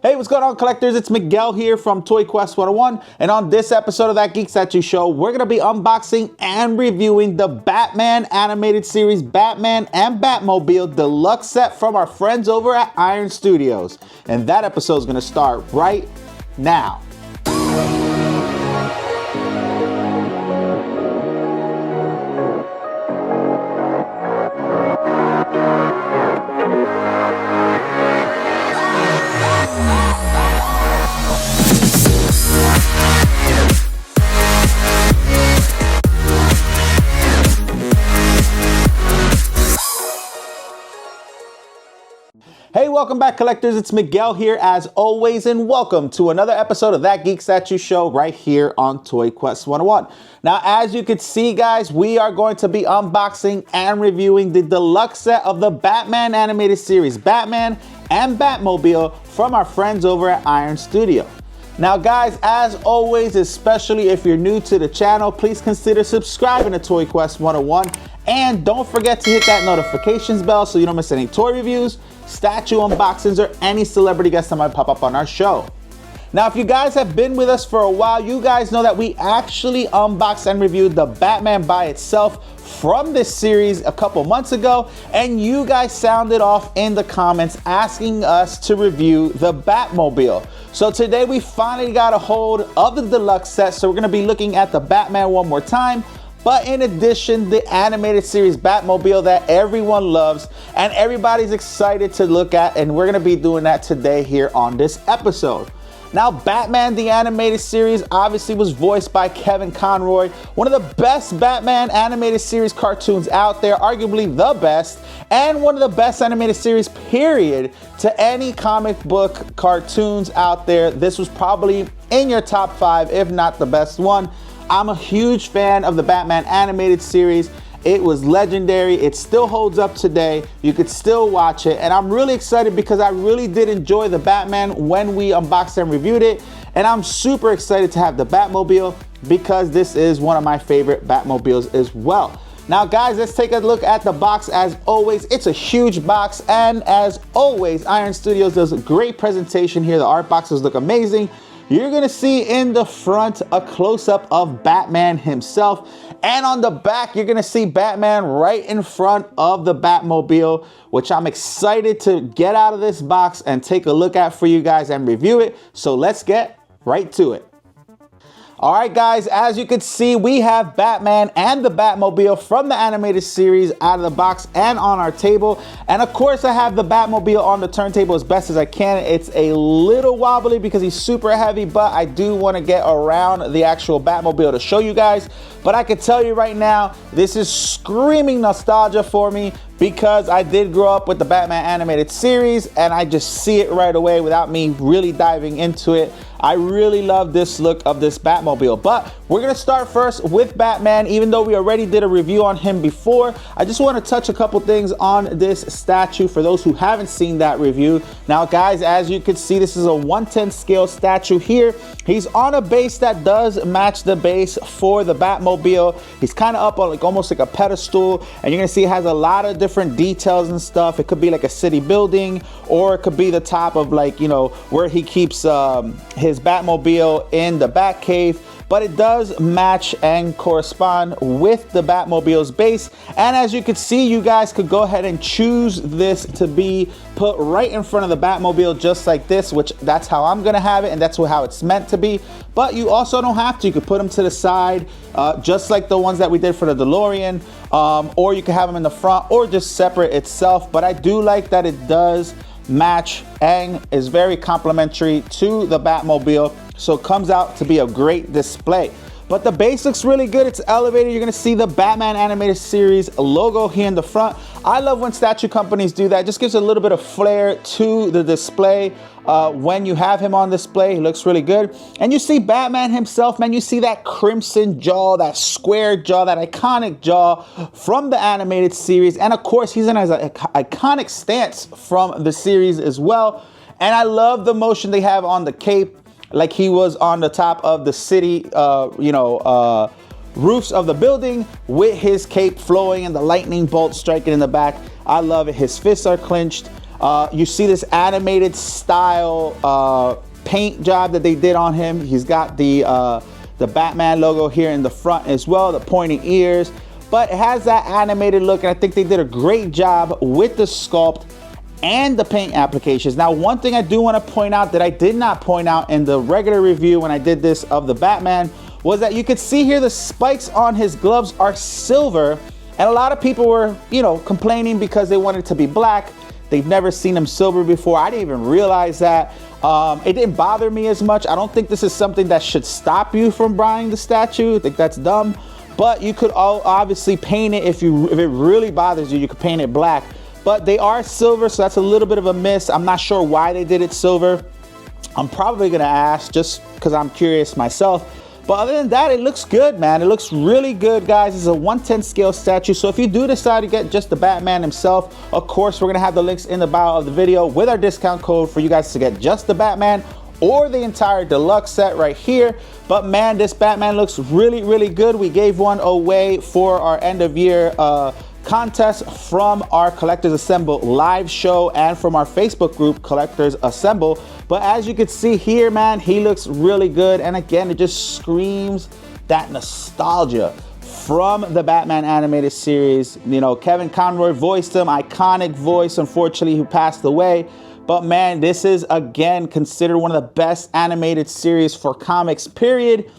Hey, what's going on, collectors? It's Miguel here from Toy Quest 101, and on this episode of that Geek Statue Show, we're going to be unboxing and reviewing the Batman animated series Batman and Batmobile Deluxe set from our friends over at Ironstudios. And that episode is going to start right now. Hey, welcome back, collectors. It's Miguel here as always, and welcome to another episode of that Geek Statue Show right here on Toy Quest 101. Now, as you can see, guys, we are going to be unboxing and reviewing the deluxe set of the Batman animated series, Batman and Batmobile, from our friends over at Ironstudios. Now, guys, as always, especially if you're new to the channel, please consider subscribing to Toy Quest 101. And don't forget to hit that notifications bell so you don't miss any toy reviews, statue unboxings, or any celebrity guests that might pop up on our show. Now, if you guys have been with us for a while, you guys know that we actually unboxed and reviewed the Batman by itself from this series a couple months ago, and you guys sounded off in the comments asking us to review the Batmobile. So today we finally got a hold of the deluxe set, so we're going to be looking at the Batman one more time. But in addition, the animated series Batmobile that everyone loves and everybody's excited to look at, and we're going to be doing that today here on this episode. Now, Batman the animated series obviously was voiced by Kevin Conroy, one of the best Batman animated series cartoons out there, arguably the best, and one of the best animated series, period, to any comic book cartoons out there. This was probably in your top 5, if not the best one. I'm a huge fan of the Batman animated series. It was legendary. It still holds up today. You could still watch it. And I'm really excited because I really did enjoy the Batman when we unboxed and reviewed it. And I'm super excited to have the Batmobile because this is one of my favorite Batmobiles as well. Now, guys, let's take a look at the box. As always, it's a huge box. And as always, Ironstudios does a great presentation here. The art boxes look amazing. You're gonna see in the front a close-up of Batman himself, and on the back you're gonna see Batman right in front of the Batmobile, which I'm excited to get out of this box and take a look at for you guys and review it. So let's get right to it. All right, guys, as you can see, we have Batman and the Batmobile from the animated series out of the box and on our table. And of course, I have the Batmobile on the turntable as best as I can. It's a little wobbly because he's super heavy, but I do want to get around the actual Batmobile to show you guys. But I can tell you right now, this is screaming nostalgia for me because I did grow up with the Batman animated series and I just see it right away without me really diving into it. I really love this look of this Batmobile, but we're gonna start first with Batman. Even though we already did a review on him before, I just want to touch a couple things on this statue for those who haven't seen that review. Now, guys, as you can see, this is a 1/10 scale statue here. He's on a base that does match the base for the Batmobile. He's kind of up on like almost like a pedestal, and you're gonna see it has a lot of different details and stuff. It could be like a city building, or it could be the top of, like, you know, where he keeps his Batmobile in the Batcave. But it does match and correspond with the Batmobile's base. And as you can see, you guys could go ahead and choose this to be put right in front of the Batmobile just like this, which that's how I'm gonna have it, and that's how it's meant to be. But you also don't have to. You could put them to the side, just like the ones that we did for the DeLorean, or you could have them in the front or just separate itself. But I do like that it does match and is very complimentary to the Batmobile, so it comes out to be a great display. But the base looks really good. It's elevated. You're gonna see the Batman animated series logo here in the front. I love when statue companies do that. It just gives a little bit of flair to the display. When you have him on display, he looks really good. And you see Batman himself, man. You see that crimson jaw, that square jaw, that iconic jaw from the animated series. And of course, he's in an iconic stance from the series as well. And I love the motion they have on the cape, like he was on the top of the city, roofs of the building with his cape flowing and the lightning bolt striking in the back. I love it. His fists are clenched. You see this animated style paint job that they did on him. He's got the Batman logo here in the front as well, the pointy ears, but it has that animated look, and I think they did a great job with the sculpt and the paint applications. Now, one thing I do want to point out that I did not point out in the regular review when I did this of the Batman was that you could see here the spikes on his gloves are silver, and a lot of people were, you know, complaining because they wanted it to be black. They've never seen him silver before. I didn't even realize that. It didn't bother me as much. I don't think this is something that should stop you from buying the statue. I think that's dumb. But you could obviously paint it if it really bothers you. You could paint it black. But they are silver, so that's a little bit of a miss. I'm not sure why they did it silver. I'm probably gonna ask just because I'm curious myself. But other than that, it looks good, man. It looks really good, guys. It's a 1/10 scale statue. So if you do decide to get just the Batman himself, of course, we're gonna have the links in the bio of the video with our discount code for you guys to get just the Batman or the entire deluxe set right here. But man, this Batman looks really, really good. We gave one away for our end of year contest from our Collectors Assemble live show and from our Facebook group Collectors Assemble. But as you can see here, man, he looks really good, and again, it just screams that nostalgia from the Batman animated series. You know, Kevin Conroy voiced him, iconic voice, unfortunately, who passed away. But man, this is again considered one of the best animated series for comics, period.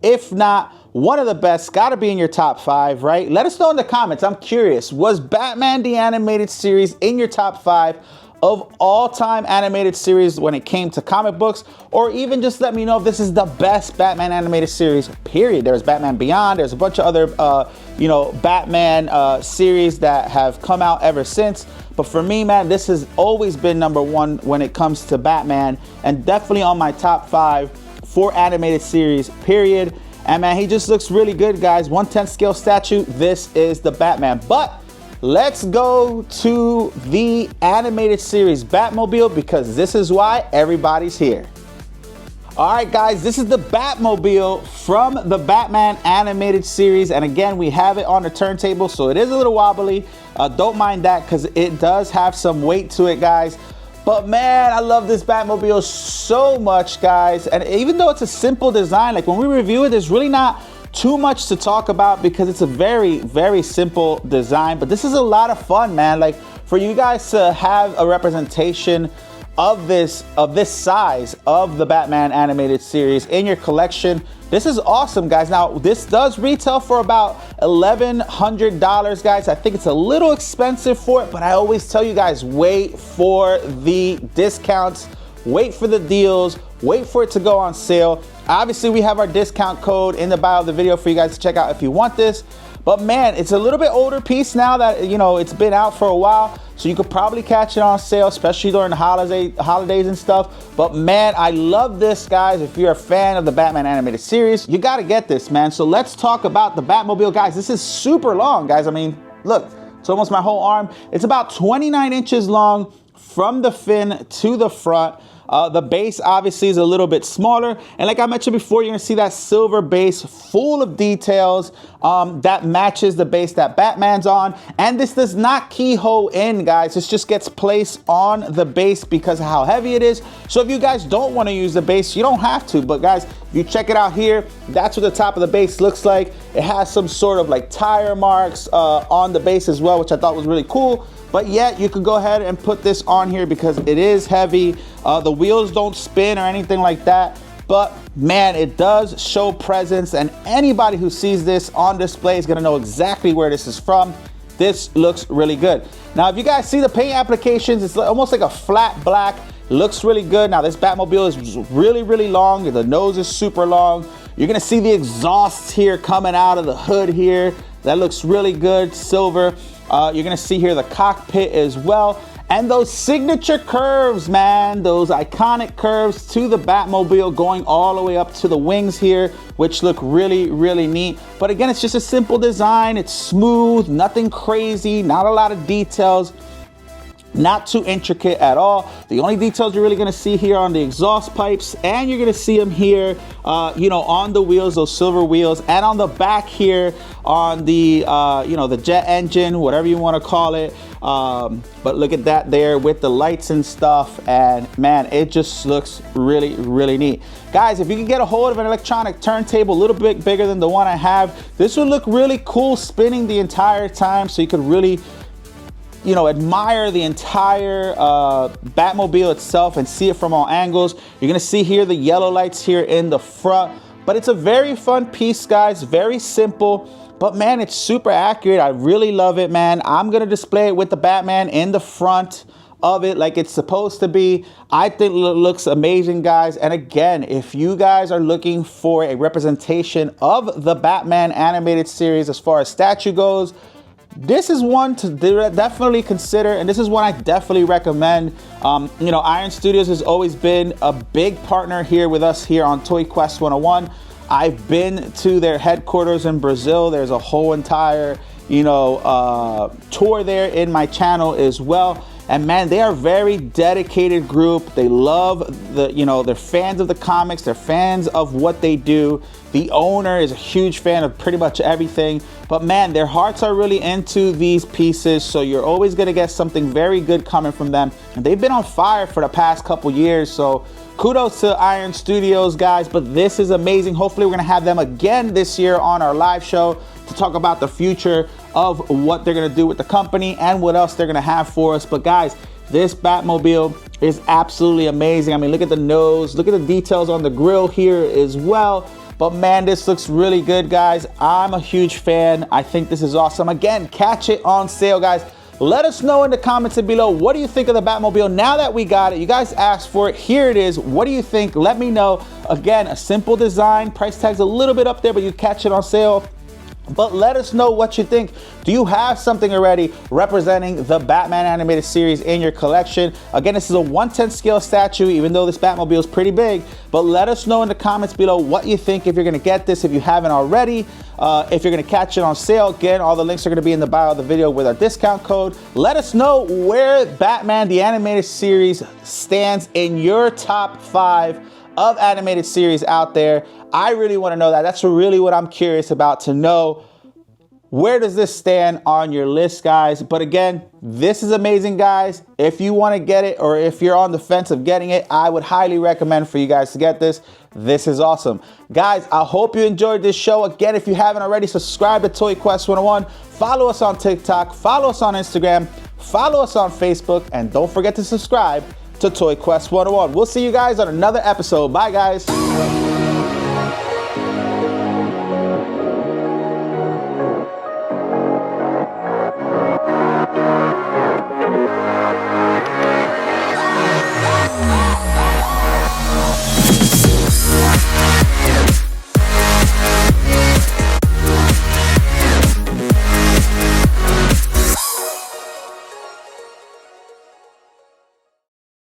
If not one of the best, gotta be in your top 5, right? Let us know in the comments. I'm curious, was Batman the Animated Series in your top 5 of all-time animated series when it came to comic books? Or even just let me know if this is the best Batman animated series, period. There's Batman Beyond, there's a bunch of other, you know, Batman series that have come out ever since. But for me, man, this has always been #1 when it comes to Batman, and definitely on my top 5 for animated series, period. And man, he just looks really good, guys. 1/10 scale statue. This is the Batman. But let's go to the animated series Batmobile, because this is why everybody's here. All right, guys, this is the Batmobile from the Batman animated series. And again, we have it on the turntable, so it is a little wobbly. Don't mind that, because it does have some weight to it, guys. But man, I love this Batmobile so much, guys. And even though it's a simple design, like when we review it, there's really not too much to talk about because it's a very, very simple design. But this is a lot of fun, man. Like for you guys to have a representation of this size of the Batman animated series in your collection, this is awesome, guys. Now, this does retail for about $1,100, guys. I think it's a little expensive for it, but I always tell you guys, wait for the discounts, wait for the deals, wait for it to go on sale. Obviously, we have our discount code in the bio of the video for you guys to check out if you want this. But man, it's a little bit older piece now that, you know, it's been out for a while. So you could probably catch it on sale, especially during the holidays and stuff. But man, I love this, guys. If you're a fan of the Batman animated series, you got to get this, man. So let's talk about the Batmobile, guys. This is super long, guys. I mean, look, it's almost my whole arm. It's about 29 inches long from the fin to the front. The base obviously is a little bit smaller, and like I mentioned before, you're gonna see that silver base full of details that matches the base that Batman's on. And this does not keyhole in, guys. This just gets placed on the base because of how heavy it is. So if you guys don't want to use the base, you don't have to. But guys, if you check it out here, that's what the top of the base looks like. It has some sort of like tire marks on the base as well, which I thought was really cool. But yet you could go ahead and put this on here because it is heavy. The wheels don't spin or anything like that. But man, it does show presence, and anybody who sees this on display is gonna know exactly where this is from. This looks really good. Now, if you guys see the paint applications, it's almost like a flat black. Looks really good. Now, this Batmobile is really, really long. The nose is super long. You're gonna see the exhaust here coming out of the hood here. That looks really good, silver. You're gonna see here the cockpit as well. And those signature curves, man, those iconic curves to the Batmobile going all the way up to the wings here, which look really, really neat. But again, it's just a simple design. It's smooth, nothing crazy, not a lot of details. Not too intricate at all. The only details you're really gonna see here on the exhaust pipes, and you're gonna see them here, you know, on the wheels, those silver wheels, and on the back here on the, you know, the jet engine, whatever you wanna call it. But look at that there with the lights and stuff, and man, it just looks really, really neat. Guys, if you can get a hold of an electronic turntable a little bit bigger than the one I have, this would look really cool spinning the entire time, so you could really, you know, admire the entire Batmobile itself and see it from all angles. You're gonna see here the yellow lights here in the front, but it's a very fun piece, guys, very simple, but man, it's super accurate. I really love it, man. I'm gonna display it with the Batman in the front of it like it's supposed to be. I think it looks amazing, guys. And again, if you guys are looking for a representation of the Batman animated series as far as statue goes, this is one to definitely consider, and this is one I definitely recommend. You know, Ironstudios has always been a big partner here with us here on Toy Quest 101. I've been to their headquarters in Brazil. There's a whole entire, you know, tour there in my channel as well. And man, they are a very dedicated group. They love the, you know, they're fans of the comics. They're fans of what they do. The owner is a huge fan of pretty much everything. But man, their hearts are really into these pieces. So you're always gonna get something very good coming from them. And they've been on fire for the past couple years. So kudos to Ironstudios, guys. But this is amazing. Hopefully we're gonna have them again this year on our live show to talk about the future of what they're gonna do with the company and what else they're gonna have for us. But guys, this Batmobile is absolutely amazing. I mean, look at the nose, look at the details on the grill here as well. But man, this looks really good, guys. I'm a huge fan. I think this is awesome. Again, catch it on sale, guys. Let us know in the comments below, what do you think of the Batmobile now that we got it? You guys asked for it, here it is. What do you think? Let me know. Again, a simple design, price tag's a little bit up there, but you catch it on sale. But let us know what you think. Do you have something already representing the Batman animated series in your collection? Again, this is a 1/10 scale statue, even though this Batmobile is pretty big. But let us know in the comments below what you think, if you're gonna get this, if you haven't already, if you're gonna catch it on sale. Again, all the links are gonna be in the bio of the video with our discount code. Let us know where Batman the animated series stands in your top 5 of animated series out there. I really want to know that. That's really what I'm curious about, to know where does this stand on your list, guys. But again, this is amazing, guys. If you want to get it, or if you're on the fence of getting it, I would highly recommend for you guys to get this. This is awesome. Guys, I hope you enjoyed this show. Again, if you haven't already, subscribe to Toy Quest 101. Follow us on TikTok. Follow us on Instagram. Follow us on Facebook. And don't forget to subscribe to Toy Quest 101. We'll see you guys on another episode. Bye, guys.